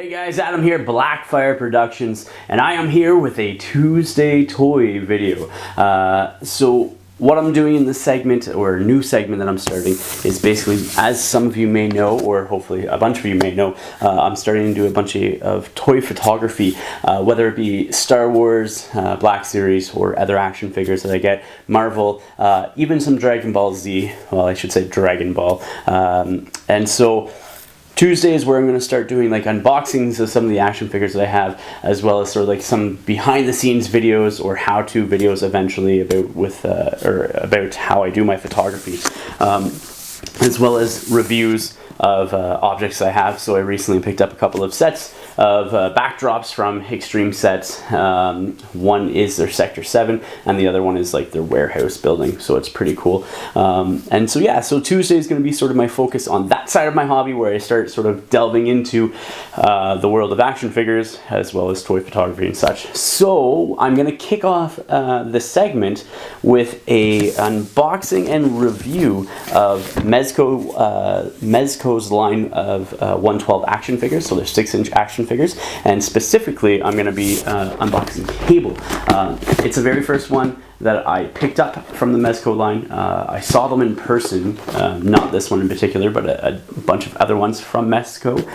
Hey guys, Adam here, Blackfyre Productions, and I am here with a Tuesday toy video. So what I'm doing in this segment, or a new segment that I'm starting, is basically, as some of you may know, or hopefully a bunch of you may know, I'm starting to do a bunch of toy photography, whether it be Star Wars, Black Series, or other action figures that I get, Marvel, even some Dragon Ball Z, well I should say Dragon Ball, and so Tuesday is where I'm going to start doing like unboxings of some of the action figures that I have, as well as sort of like some behind the scenes videos or how-to videos eventually about how I do my photography, as well as reviews of objects I have. So I recently picked up a couple of sets of backdrops from Extreme Sets. One is their Sector 7 and the other one is like their warehouse building, so it's pretty cool. And so yeah, so Tuesday is going to be sort of my focus on that side of my hobby, where I start sort of delving into the world of action figures as well as toy photography and such. So I'm going to kick off the segment with a unboxing and review of Mezco's line of 112 action figures. So they're 6-inch action figures, and specifically I'm going to be unboxing Cable. It's the very first one that I picked up from the Mezco line. I saw them in person, not this one in particular, but a bunch of other ones from Mezco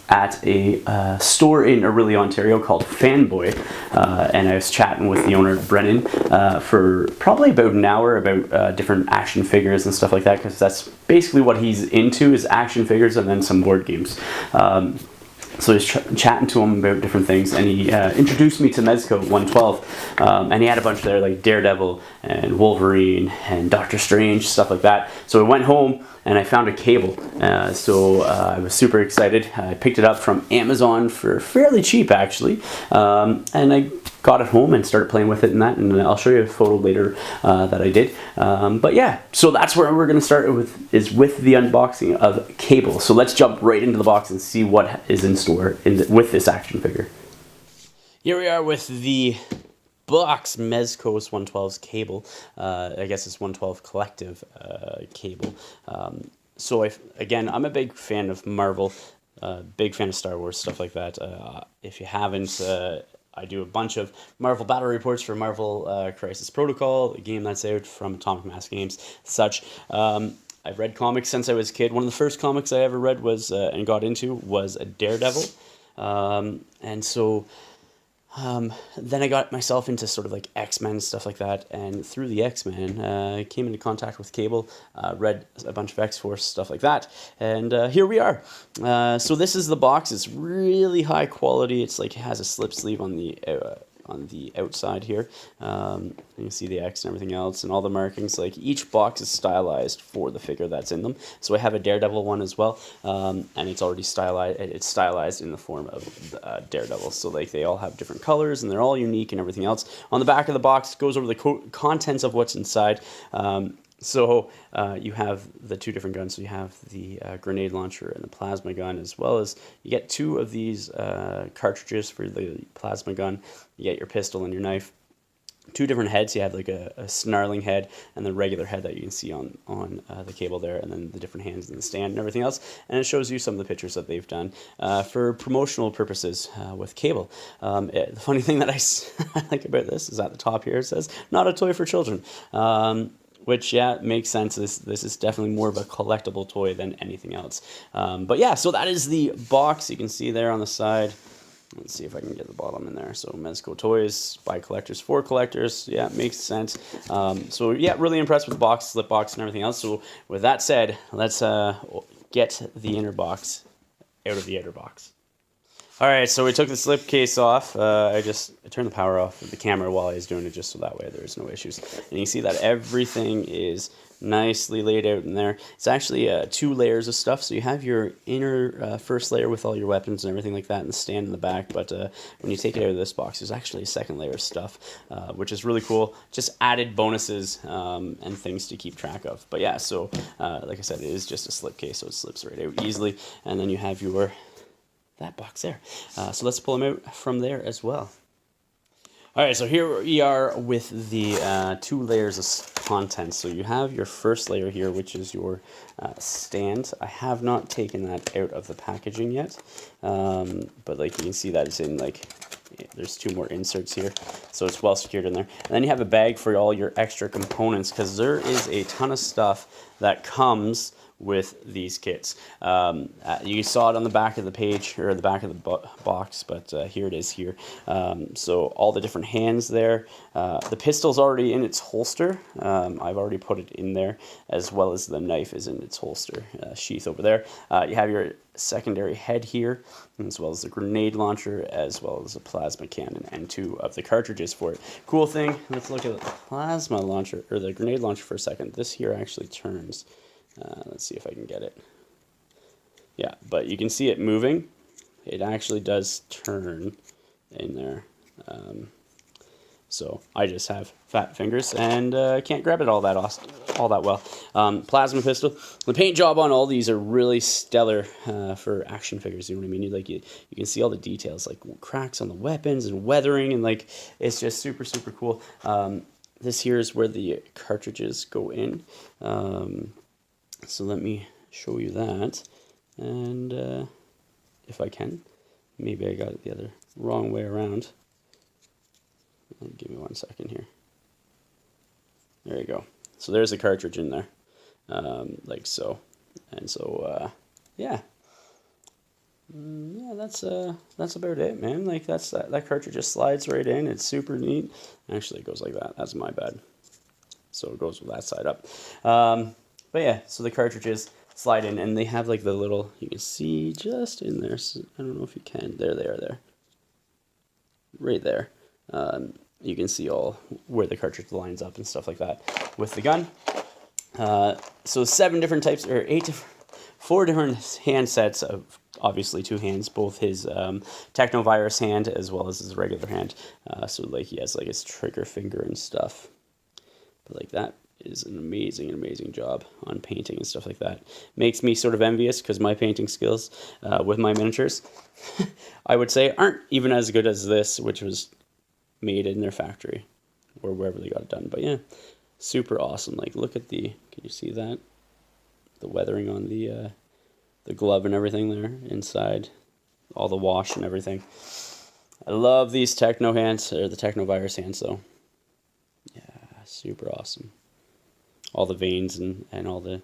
at a store in Orillia, Ontario called Fanboy, and I was chatting with the owner, Brennan, for probably about an hour about different action figures and stuff like that, because that's basically what he's into, is action figures and then some board games. So I was chatting to him about different things, and he introduced me to Mezco 112, and he had a bunch there like Daredevil and Wolverine and Doctor Strange, stuff like that. So I went home and I found a Cable, so I was super excited. I picked it up from Amazon for fairly cheap actually, and I got it home and started playing with it and I'll show you a photo later that I did. But yeah, so that's where we're going to start with the unboxing of Cable. So let's jump right into the box and see what is in store with this action figure. Here we are with the box, Mezco's 112's Cable. I guess it's 112 Collective Cable. So again, I'm a big fan of Marvel, big fan of Star Wars, stuff like that. If you haven't, I do a bunch of Marvel battle reports for Marvel Crisis Protocol, a game that's out from Atomic Mass Games, such. I've read comics since I was a kid. One of the first comics I ever read was and got into was a Daredevil, and so then I got myself into sort of like X-Men, stuff like that, and through the X-Men, I came into contact with Cable, read a bunch of X-Force, stuff like that, and here we are. So this is the box. It's really high quality. It's like, it has a slip sleeve on the outside here. You can see the X and everything else and all the markings. Like, each box is stylized for the figure that's in them. So I have a Daredevil one as well, and it's already stylized. It's stylized in the form of Daredevil. So like, they all have different colors and they're all unique and everything else. On the back of the box, goes over the contents of what's inside. So you have the two different guns. So you have the grenade launcher and the plasma gun, as well as you get two of these cartridges for the plasma gun. You get your pistol and your knife. Two different heads. You have like a snarling head and the regular head that you can see on the Cable there, and then the different hands in the stand and everything else. And it shows you some of the pictures that they've done for promotional purposes with Cable. The funny thing that I like about this is at the top here it says, "Not a toy for children." Which, yeah, makes sense. This is definitely more of a collectible toy than anything else. But yeah, so that is the box. You can see there on the side. Let's see if I can get the bottom in there. So Mezco toys by collectors for collectors. Yeah, makes sense. So yeah, really impressed with the box, slip box, and everything else. So with that said, let's get the inner box out of the outer box. All right, so we took the slip case off. I turned the power off of the camera while I was doing it, just so that way there's no issues. And you see that everything is nicely laid out in there. It's actually 2 layers of stuff. So you have your inner first layer with all your weapons and everything like that, and the stand in the back. But when you take it out of this box, there's actually a second layer of stuff, which is really cool. Just added bonuses and things to keep track of. But yeah, so like I said, it is just a slip case, so it slips right out easily. And then you have that box there. So let's pull them out from there as well. All right, so here we are with the 2 layers of content. So you have your first layer here, which is your stand. I have not taken that out of the packaging yet, but like you can see that it's in like, there's 2 more inserts here, so it's well secured in there. And then you have a bag for all your extra components, because there is a ton of stuff that comes with these kits. You saw it on the back of the page, or the back of the box, but here it is here. So all the different hands there. The pistol's already in its holster. I've already put it in there, as well as the knife is in its holster sheath over there. You have your secondary head here, as well as the grenade launcher, as well as a plasma cannon, and 2 of the cartridges for it. Cool thing, let's look at the plasma launcher, or the grenade launcher for a second. This here actually turns. Let's see if I can get it. Yeah, but you can see it moving. It actually does turn in there. So I just have fat fingers and can't grab it all that well. Plasma pistol. The paint job on all these are really stellar for action figures. You know what I mean? You can see all the details, like cracks on the weapons and weathering, and like it's just super cool. This here is where the cartridges go in. So let me show you that, and if I can, maybe I got it the other wrong way around. Give me 1 second here. There you go. So there's a cartridge in there, like so, and so yeah. Yeah, that's about it, man. Like that cartridge just slides right in. It's super neat. Actually, it goes like that. That's my bad. So it goes with that side up. But yeah, so the cartridges slide in, and they have like the little, you can see just in there, so I don't know if you can, there they are there. Right there. You can see all where the cartridge lines up and stuff like that with the gun. So 7 different types, or 4 different hand sets of, obviously 2 hands, both his Technovirus hand as well as his regular hand. So like he has like his trigger finger and stuff. But like that is an amazing job on painting and stuff like that. Makes me sort of envious, because my painting skills with my miniatures, I would say, aren't even as good as this, which was made in their factory or wherever they got it done. But yeah, super awesome. Like, look at can you see that? The weathering on the glove and everything there inside, all the wash and everything. I love these Techno hands, or the Technovirus hands, though. Yeah, super awesome. All the veins and all the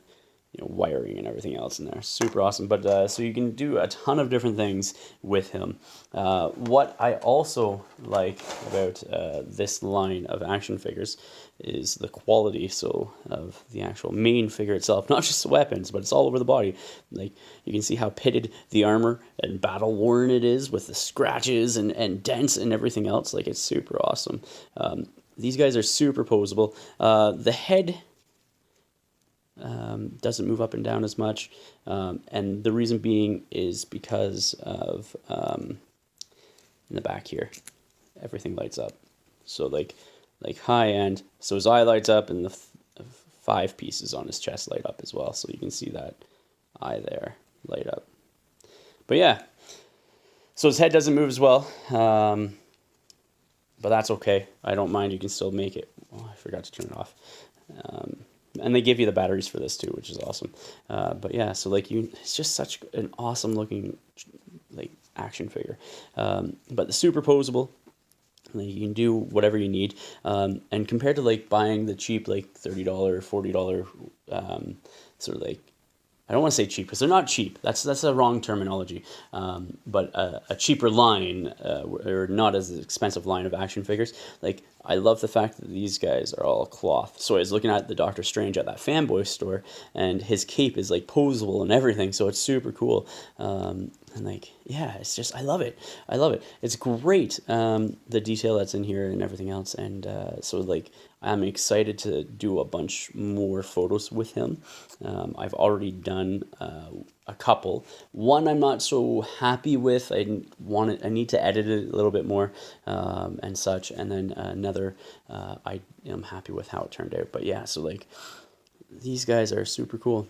wiring and everything else in there. Super awesome. But so you can do a ton of different things with him. What I also like about this line of action figures is the quality of the actual main figure itself. Not just the weapons, but it's all over the body. Like, you can see how pitted the armor and battle worn it is, with the scratches and dents and everything else. Like, it's super awesome. These guys are super posable. The head doesn't move up and down as much, and the reason being is because of in the back here, everything lights up. So like high end, so his eye lights up, and the 5 pieces on his chest light up as well. So you can see that eye there light up. But yeah, so his head doesn't move as well, but that's okay. I don't mind. You can still make it. Oh, I forgot to turn it off. And they give you the batteries for this too, which is awesome. But yeah, so like it's just such an awesome looking like action figure. But the super posable, like, you can do whatever you need. And compared to like buying the cheap like $30, $40 sort of like, I don't want to say cheap, because they're not cheap. That's a wrong terminology. But a cheaper line, or not as expensive line of action figures. Like, I love the fact that these guys are all cloth. So I was looking at the Doctor Strange at that Fanboy store, and his cape is like posable and everything. So it's super cool. And like, yeah, it's just, I love it. It's great. The detail that's in here and everything else. And so like, I'm excited to do a bunch more photos with him. I've already done a couple. One I'm not so happy with. I need to edit it a little bit more and such. And then another I am happy with how it turned out. But yeah, so like, these guys are super cool.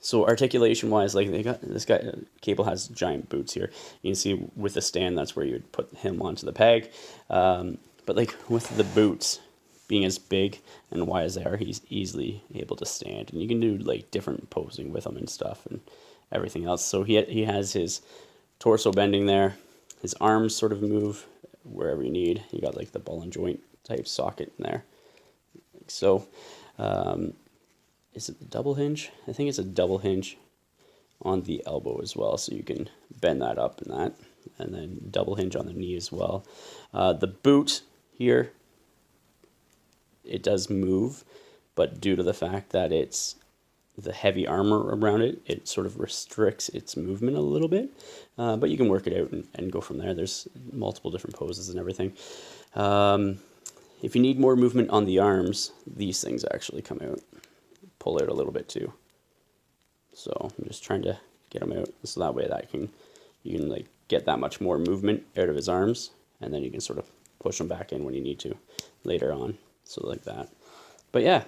So articulation wise, like this guy cable has giant boots here. You can see with the stand, that's where you would put him onto the peg. But like with the boots being as big and wide as they are, he's easily able to stand, and you can do like different posing with him and stuff and everything else. So he has his torso bending there. His arms sort of move wherever you need. You got like the ball and joint type socket in there. Like so. Is it the double hinge? I think it's a double hinge on the elbow as well, so you can bend that up and then double hinge on the knee as well. The boot here, it does move, but due to the fact that it's the heavy armor around it, it sort of restricts its movement a little bit, but you can work it out and go from there. There's multiple different poses and everything. If you need more movement on the arms, these things actually come out. Pull out a little bit too. So I'm just trying to get them out so that way you can like get that much more movement out of his arms, and then you can sort of push them back in when you need to later on. So like that. But yeah,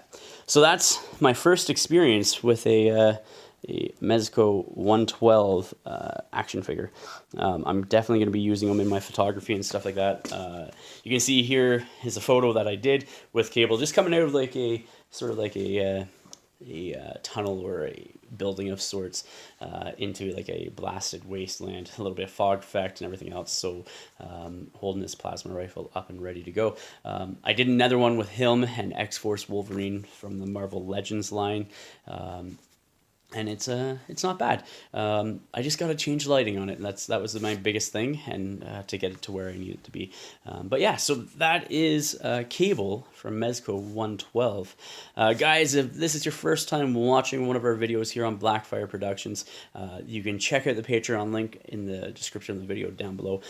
so that's my first experience with a Mezco 112 action figure. I'm definitely going to be using them in my photography and stuff like that. You can see here is a photo that I did with cable just coming out of like a sort of like a tunnel or a building of sorts into like a blasted wasteland, a little bit of fog effect and everything else. So holding this plasma rifle up and ready to go. I did another one with him and X-Force Wolverine from the Marvel Legends line. And it's not bad. I just got to change lighting on it. That was my biggest thing, and to get it to where I need it to be. But yeah, so that is Cable from Mezco 112. Guys, if this is your first time watching one of our videos here on Blackfyre Productions, you can check out the Patreon link in the description of the video down below.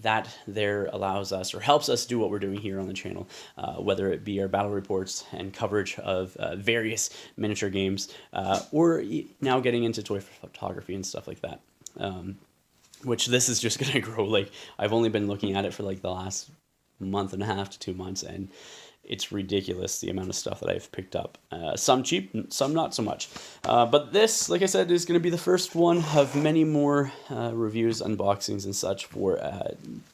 That there allows us or helps us do what we're doing here on the channel, whether it be our battle reports and coverage of various miniature games, or now getting into toy photography and stuff like that, which this is just going to grow. Like, I've only been looking at it for like the last month and a half to 2 months, and it's ridiculous the amount of stuff that I've picked up. Some cheap, some not so much. But this, like I said, is going to be the first one of many more reviews, unboxings, and such for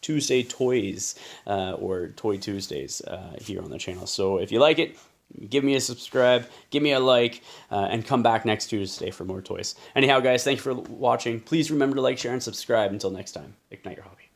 Tuesday Toys or Toy Tuesdays here on the channel. So if you like it, give me a subscribe, give me a like, and come back next Tuesday for more toys. Anyhow, guys, thank you for watching. Please remember to like, share, and subscribe. Until next time, ignite your hobby.